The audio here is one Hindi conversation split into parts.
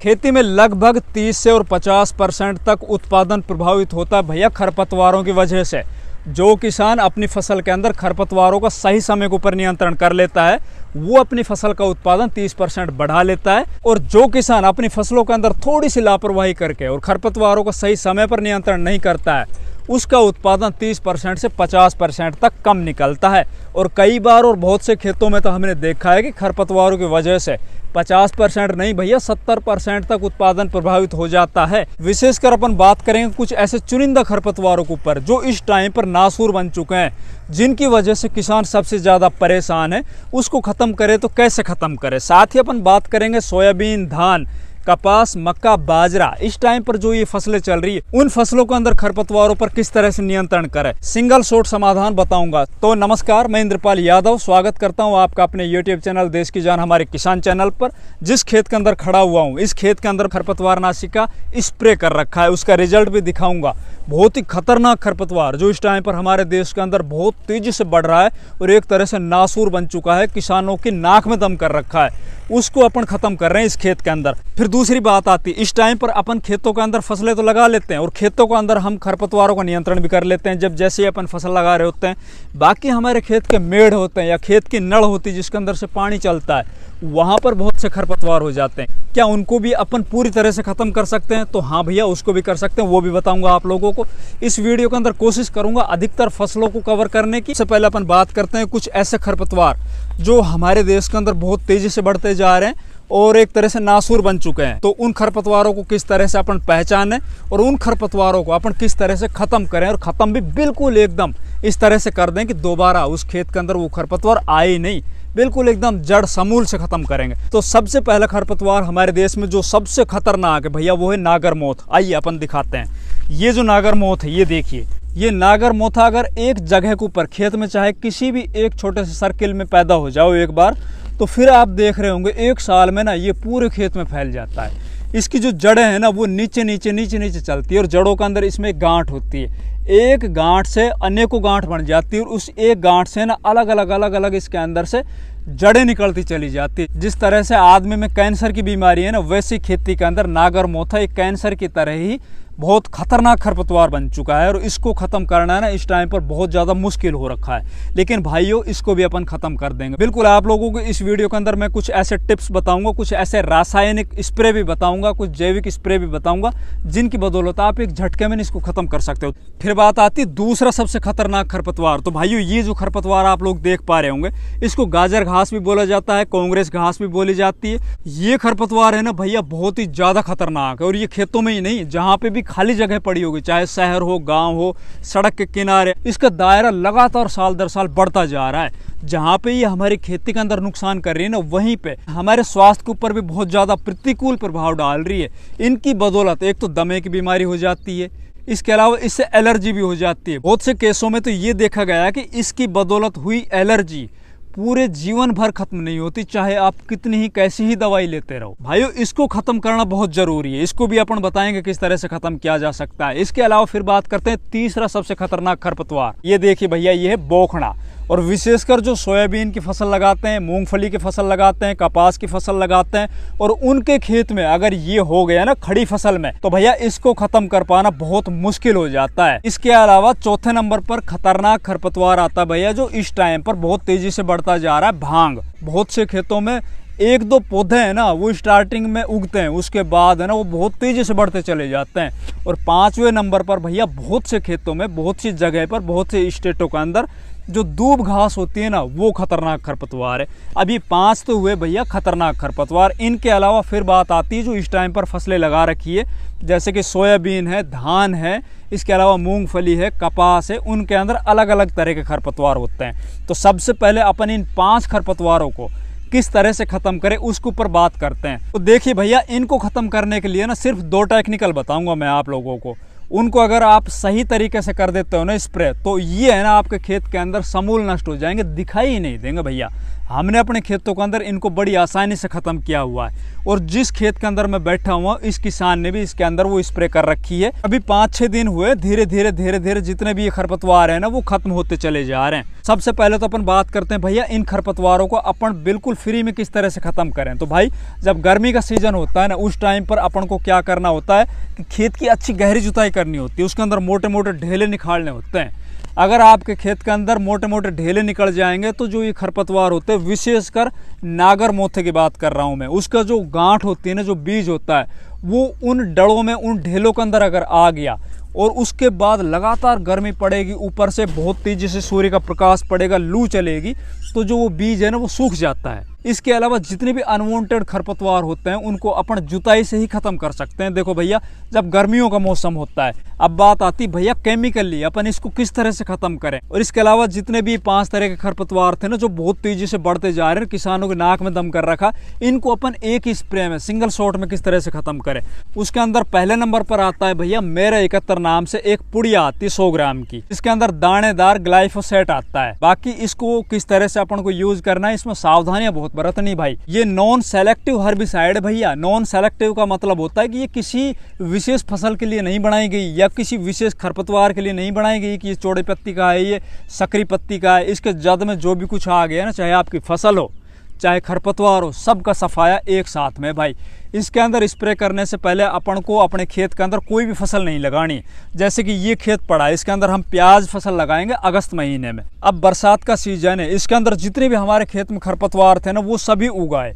खेती में लगभग 30 से और 50% तक उत्पादन प्रभावित होता है भैया खरपतवारों की वजह से। जो किसान अपनी फसल के अंदर खरपतवारों का सही समय के ऊपर नियंत्रण कर लेता है वो अपनी फसल का उत्पादन 30% बढ़ा लेता है, और जो किसान अपनी फसलों के अंदर थोड़ी सी लापरवाही करके और खरपतवारों का सही समय पर नियंत्रण नहीं करता है उसका उत्पादन 30% से 50% तक कम निकलता है। और कई बार और बहुत से खेतों में तो हमने देखा है कि खरपतवारों की वजह से 50% नहीं भैया 70% तक उत्पादन प्रभावित हो जाता है। विशेषकर अपन बात करेंगे कुछ ऐसे चुनिंदा खरपतवारों के ऊपर जो इस टाइम पर नासूर बन चुके हैं, जिनकी वजह से किसान सबसे ज़्यादा परेशान है। उसको ख़त्म करे तो कैसे ख़त्म करे। साथ ही अपन बात करेंगे सोयाबीन, धान, कपास, मक्का, बाजरा, इस टाइम पर जो ये फसलें चल रही है उन फसलों के अंदर खरपतवारों पर किस तरह से नियंत्रण करें, सिंगल शॉट समाधान बताऊंगा। तो नमस्कार, मैं इंद्रपाल यादव स्वागत करता हूं आपका अपने यूट्यूब चैनल देश की जान हमारे किसान चैनल पर। जिस खेत के अंदर खड़ा हुआ हूं इस खेत के अंदर खरपतवार नाशी का स्प्रे कर रखा है, उसका रिजल्ट भी दिखाऊंगा। बहुत ही खतरनाक खरपतवार जो इस टाइम पर हमारे देश के अंदर बहुत तेजी से बढ़ रहा है और एक तरह से नासूर बन चुका है, किसानों की नाक में दम कर रखा है, उसको अपन खत्म कर रहे हैं इस खेत के अंदर। फिर दूसरी बात आती है, इस टाइम पर अपन खेतों के अंदर फसलें तो लगा लेते हैं और खेतों के अंदर हम खरपतवारों का नियंत्रण भी कर लेते हैं जब जैसे ही अपन फसल लगा रहे होते हैं। बाकी हमारे खेत के मेड़ होते हैं या खेत की नड़ होती है जिसके अंदर से पानी चलता है, वहाँ पर बहुत से खरपतवार हो जाते हैं। क्या उनको भी अपन पूरी तरह से ख़त्म कर सकते हैं? तो हाँ भैया, उसको भी कर सकते हैं, वो भी बताऊंगा आप लोगों को। इस वीडियो के अंदर कोशिश करूंगा अधिकतर फसलों को कवर करने की। सबसे पहले अपन बात करते हैं कुछ ऐसे खरपतवार जो हमारे देश के अंदर बहुत तेज़ी से बढ़ते जा रहे हैं और एक तरह से नासूर बन चुके हैं। तो उन खरपतवारों को किस तरह से अपन पहचानें और उन खरपतवारों को अपन किस तरह से ख़त्म करें, और ख़त्म भी बिल्कुल एकदम इस तरह से कर दें कि दोबारा उस खेत के अंदर वो खरपतवार आए ही नहीं, बिल्कुल एकदम जड़ समूल से ख़त्म करेंगे। तो सबसे पहला खरपतवार हमारे देश में जो सबसे खतरनाक है भैया वो है नागरमोथ। आइए अपन दिखाते हैं। ये जो नागरमोथ है ये देखिए, ये नागरमोथा अगर एक जगह के ऊपर खेत में चाहे किसी भी एक छोटे से सर्किल में पैदा हो जाओ एक बार, तो फिर आप देख रहे होंगे एक साल में ना ये पूरे खेत में फैल जाता है। इसकी जो जड़ें हैं ना वो नीचे नीचे नीचे नीचे चलती है और जड़ों के अंदर इसमें गांठ होती है। एक गांठ से अनेकों गांठ बन जाती है और उस एक गांठ से ना अलग अलग इसके अंदर से जड़ें निकलती चली जाती है। जिस तरह से आदमी में कैंसर की बीमारी है ना, वैसी खेती के अंदर नागरमोथा एक कैंसर की तरह ही बहुत खतरनाक खरपतवार बन चुका है और इसको ख़त्म करना है ना इस टाइम पर बहुत ज़्यादा मुश्किल हो रखा है। लेकिन भाइयों इसको भी अपन ख़त्म कर देंगे बिल्कुल। आप लोगों को इस वीडियो के अंदर मैं कुछ ऐसे टिप्स बताऊंगा, कुछ ऐसे रासायनिक स्प्रे भी बताऊंगा, कुछ जैविक स्प्रे भी बताऊंगा जिनकी बदौलत आप एक झटके में इसको ख़त्म कर सकते हो। फिर बात आती है दूसरा सबसे खतरनाक खरपतवार। तो भाइयों ये जो खरपतवार आप लोग देख पा रहे होंगे इसको गाजर घास भी बोला जाता है, कांग्रेस घास भी बोली जाती है। ये खरपतवार है ना भैया बहुत ही ज़्यादा खतरनाक है और ये खेतों में ही नहीं, जहाँ पे भी खाली जगह पड़ी होगी, चाहे शहर हो, गांव हो, सड़क के किनारे, इसका दायरा लगातार साल दर साल बढ़ता जा रहा है। जहाँ पे ये हमारी खेती के अंदर नुकसान कर रही है ना, वहीं पे हमारे स्वास्थ्य के ऊपर भी बहुत ज़्यादा प्रतिकूल प्रभाव डाल रही है। इनकी बदौलत एक तो दमे की बीमारी हो जाती है, इसके अलावा इससे एलर्जी भी हो जाती है। बहुत से केसों में तो ये देखा गया है कि इसकी बदौलत हुई एलर्जी पूरे जीवन भर खत्म नहीं होती, चाहे आप कितनी ही कैसी ही दवाई लेते रहो। भाइयों इसको खत्म करना बहुत जरूरी है, इसको भी अपन बताएंगे किस तरह से खत्म किया जा सकता है। इसके अलावा फिर बात करते हैं तीसरा सबसे खतरनाक खरपतवार। ये देखिए भैया ये है बोखड़ा। और विशेषकर जो सोयाबीन की फसल लगाते हैं, मूंगफली की फसल लगाते हैं, कपास की फसल लगाते हैं और उनके खेत में अगर ये हो गया ना खड़ी फसल में, तो भैया इसको खत्म कर पाना बहुत मुश्किल हो जाता है। इसके अलावा चौथे नंबर पर खतरनाक खरपतवार आता है भैया जो इस टाइम पर बहुत तेजी से बढ़ता जा रहा है, भांग। बहुत से खेतों में एक दो पौधे हैं ना वो स्टार्टिंग में उगते हैं, उसके बाद है ना वो बहुत तेजी से बढ़ते चले जाते हैं। और पांचवें नंबर पर भैया बहुत से खेतों में, बहुत सी जगह पर, बहुत से स्टेटों के अंदर जो दूब घास होती है ना वो खतरनाक खरपतवार है। अभी 5 तो हुए भैया खतरनाक खरपतवार। इनके अलावा फिर बात आती है जो इस टाइम पर फसलें लगा रखी है, जैसे कि सोयाबीन है, धान है, इसके अलावा मूंगफली है, कपास है, उनके अंदर अलग अलग तरह के खरपतवार होते हैं। तो सबसे पहले अपन इन 5 खरपतवारों को किस तरह से ख़त्म करें उसके ऊपर बात करते हैं। तो देखिए भैया इनको ख़त्म करने के लिए ना सिर्फ 2 टेक्निकल बताऊंगा मैं आप लोगों को। उनको अगर आप सही तरीके से कर देते हो ना स्प्रे, तो ये है ना आपके खेत के अंदर समूल नष्ट हो जाएंगे, दिखाई ही नहीं देंगे भैया। हमने अपने खेतों के अंदर इनको बड़ी आसानी से ख़त्म किया हुआ है। और जिस खेत के अंदर मैं बैठा हुआ इस किसान ने भी इसके अंदर वो स्प्रे कर रखी है। अभी 5-6 दिन हुए, धीरे धीरे जितने भी ये खरपतवार है ना वो खत्म होते चले जा रहे हैं। सबसे पहले तो अपन बात करते हैं भैया इन खरपतवारों को अपन बिल्कुल फ्री में किस तरह से ख़त्म करें। तो भाई जब गर्मी का सीजन होता है ना उस टाइम पर अपन को क्या करना होता है कि खेत की अच्छी गहरी जुताई करनी होती है, उसके अंदर मोटे मोटे ढेले निकालने होते हैं। अगर आपके खेत के अंदर मोटे मोटे ढेले निकल जाएंगे तो जो ये खरपतवार होते हैं, विशेषकर नागर मोथे की बात कर रहा हूँ मैं, उसका जो गांठ होती है ना, जो बीज होता है, वो उन डड़ों में उन ढेलों के अंदर अगर आ गया और उसके बाद लगातार गर्मी पड़ेगी, ऊपर से बहुत तेजी से सूर्य का प्रकाश पड़ेगा, लू चलेगी, तो जो वो बीज है ना वो सूख जाता है। इसके अलावा जितने भी अनवांटेड खरपतवार होते हैं उनको अपन जुताई से ही खत्म कर सकते हैं। देखो भैया जब गर्मियों का मौसम होता है, अब बात आती भैया केमिकली अपन इसको किस तरह से खत्म करें। और इसके अलावा जितने भी 5 तरह के खरपतवार थे ना जो बहुत तेजी से बढ़ते जा रहे हैं, किसानों के नाक में दम कर रखा, इनको अपन एक ही स्प्रे में सिंगल शॉट में किस तरह से खत्म करें। उसके अंदर पहले नंबर पर आता है भैया मेरा 71 नाम से एक पुड़िया आती है 100 ग्राम की, इसके अंदर दानेदार ग्लाइफोसेट आता है। बाकी इसको किस तरह से अपन को यूज करना है, इसमें सावधानियां बहुत बरतनी भाई। ये नॉन सेलेक्टिव हर्बिसाइड है भैया। नॉन सेलेक्टिव का मतलब होता है कि ये किसी विशेष फसल के लिए नहीं बनाई गई या किसी विशेष खरपतवार के लिए नहीं बनाई गई कि ये चौड़े पत्ती का है, ये सकरी पत्ती का है। इसके जद में जो भी कुछ आ गया ना, चाहे आपकी फसल हो चाहे खरपतवार हो, सबका सफाया एक साथ में भाई। इसके अंदर स्प्रे करने से पहले अपन को अपने खेत के अंदर कोई भी फसल नहीं लगानी। जैसे कि ये खेत पड़ा है, इसके अंदर हम प्याज फसल लगाएंगे अगस्त महीने में। अब बरसात का सीजन है, इसके अंदर जितने भी हमारे खेत में खरपतवार थे ना वो सभी उगाए।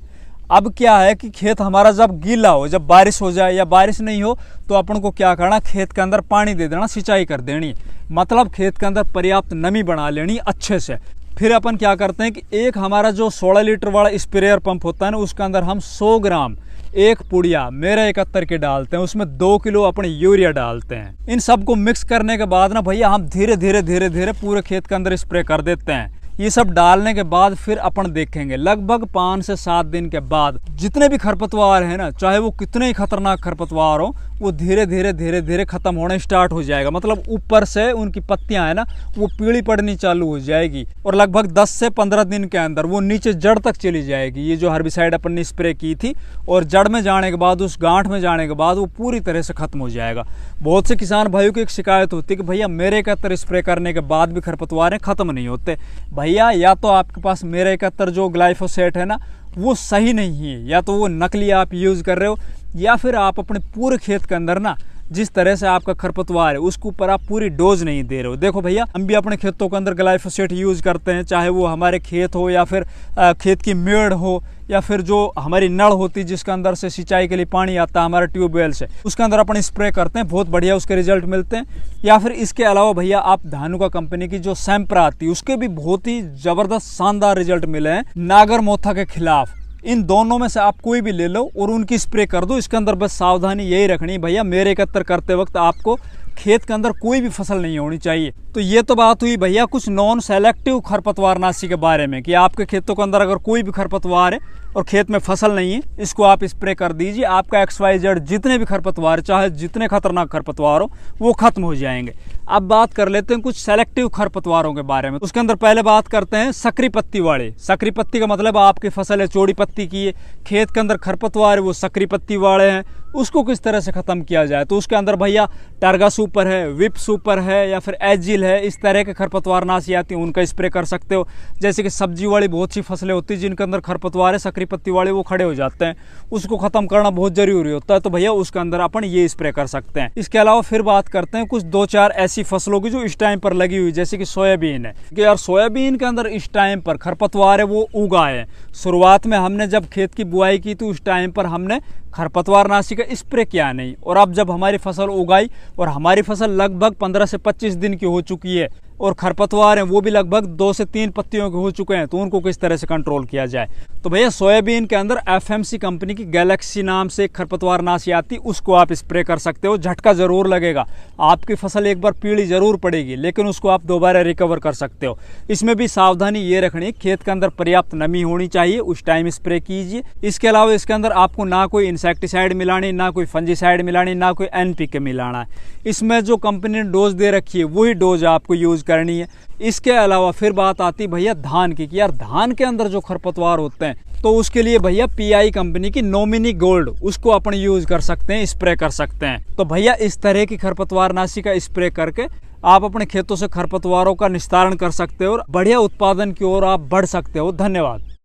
अब क्या है कि खेत हमारा जब गीला हो, जब बारिश हो जाए या बारिश नहीं हो, तो अपन को क्या करना, खेत के अंदर पानी दे देना, सिंचाई कर देनी, मतलब खेत के अंदर पर्याप्त नमी बना लेनी अच्छे से। फिर अपन क्या करते हैं कि एक हमारा जो 16 लीटर वाला स्प्रेयर पंप होता है ना, उसके अंदर हम 100 ग्राम एक पुड़िया मेरा 71 के डालते हैं, उसमें 2 किलो अपने यूरिया डालते हैं। इन सबको मिक्स करने के बाद ना भैया हम धीरे धीरे पूरे खेत के अंदर स्प्रे कर देते हैं। ये सब डालने के बाद फिर अपन देखेंगे लगभग 5 से 7 दिन के बाद जितने भी खरपतवार है ना, चाहे वो कितने ही खतरनाक खरपतवार हो, वो धीरे धीरे खत्म होने स्टार्ट हो जाएगा। मतलब ऊपर से उनकी पत्तियां है ना वो पीली पड़नी चालू हो जाएगी और लगभग 10 से 15 दिन के अंदर वो नीचे जड़ तक चली जाएगी। ये जो हर्बिसाइड अपन ने स्प्रे की थी और जड़ में जाने के बाद, उस गांठ में जाने के बाद वो पूरी तरह से खत्म हो जाएगा। बहुत से किसान भाइयों की एक शिकायत होती है कि भैया मेरे 71 स्प्रे करने के बाद भी खरपतवार खत्म नहीं होते। भैया या तो आपके पास मेरा 71 जो ग्लाइफोसेट है ना वो सही नहीं है, या तो वो नकली आप यूज़ कर रहे हो, या फिर आप अपने पूरे खेत के अंदर ना जिस तरह से आपका खरपतवार है उसके ऊपर आप पूरी डोज नहीं दे रहे हो। देखो भैया हम भी अपने खेतों के अंदर ग्लाइफोसेट यूज़ करते हैं, चाहे वो हमारे खेत हो या फिर खेत की मेड़ हो या फिर जो हमारी नल होती है जिसके अंदर से सिंचाई के लिए पानी आता है हमारे ट्यूबवेल से, उसके अंदर अपन स्प्रे करते हैं, बहुत बढ़िया उसके रिजल्ट मिलते हैं। या फिर इसके अलावा भैया आप धानुका कंपनी की जो सैंप्रा आती है उसके भी बहुत ही ज़बरदस्त शानदार रिजल्ट मिले हैं नागर मोथा के खिलाफ। इन दोनों में से आप कोई भी ले लो और उनकी स्प्रे कर दो। इसके अंदर बस सावधानी यही रखनी भैया, मेरे 71 करते वक्त आपको खेत के अंदर कोई भी फसल नहीं होनी चाहिए। तो ये तो बात हुई भैया कुछ नॉन सेलेक्टिव खरपतवारनाशी के बारे में कि आपके खेतों के अंदर अगर कोई भी खरपतवार है और खेत में फसल नहीं है, इसको आप स्प्रे कर दीजिए, आपका XYZ जितने भी खरपतवार, चाहे जितने खतरनाक खरपतवार हो, वो खत्म हो जाएंगे। अब बात कर लेते हैं कुछ सेलेक्टिव खरपतवारों के बारे में। उसके अंदर पहले बात करते हैं सकरी पत्ती वाले। सकरी पत्ती का मतलब आपकी फसल है चौड़ी पत्ती की है, खेत के अंदर खरपतवार है वो सकरी पत्ती वाले हैं, उसको किस तरह से ख़त्म किया जाए। तो उसके अंदर भैया टारगा सुपर है, विप सुपर है या फिर एजिल है, इस तरह के खरपतवारनाशी आती हैं, उनका स्प्रे कर सकते हो। जैसे कि सब्जी वाली बहुत सी फसलें होती हैं जिनके अंदर खरपतवार है, सकरी पत्ती वाले वो खड़े हो जाते हैं, उसको ख़त्म करना बहुत जरूरी होता है, तो भैया उसके अंदर अपन ये स्प्रे कर सकते हैं। इसके अलावा फिर बात करते हैं कुछ 2-4 ऐसी फसलों की जो इस टाइम पर लगी हुई, जैसे कि सोयाबीन है कि यार सोयाबीन के अंदर इस टाइम पर खरपतवार है वो उगाए हैं। शुरुआत में हमने जब खेत की बुआई की तो उस टाइम पर हमने खरपतवारनाशी का स्प्रे किया नहीं, और अब जब हमारी फसल उगाई और हमारी फसल लगभग 15 से 25 दिन की हो चुकी है और खरपतवार हैं वो भी लगभग 2 से 3 पत्तियों के हो चुके हैं, तो उनको किस तरह से कंट्रोल किया जाए। तो भैया सोयाबीन के अंदर FMC कंपनी की गैलेक्सी नाम से एक खरपतवारनाशी आती, उसको आप स्प्रे कर सकते हो। झटका जरूर लगेगा, आपकी फसल एक बार पीली जरूर पड़ेगी, लेकिन उसको आप दोबारा रिकवर कर सकते हो। इसमें भी सावधानी ये रखनी, खेत के अंदर पर्याप्त नमी होनी चाहिए, उस टाइम स्प्रे कीजिए। इसके अलावा इसके अंदर आपको ना कोई इंसेक्टिसाइड मिलानी, ना कोई फंजीसाइड मिलानी, ना कोई NPK मिलाना है। इसमें जो कंपनी ने डोज दे रखी है वही डोज आपको यूज करनी है। इसके अलावा फिर बात आती भैया धान की कि यार धान के अंदर जो खरपतवार होते हैं तो उसके लिए भैया पीआई कंपनी की नॉमिनी गोल्ड उसको अपन यूज कर सकते हैं, स्प्रे कर सकते हैं। तो भैया इस तरह की खरपतवारनाशी का स्प्रे करके आप अपने खेतों से खरपतवारों का निस्तारण कर सकते हो और बढ़िया उत्पादन की ओर आप बढ़ सकते हो। धन्यवाद।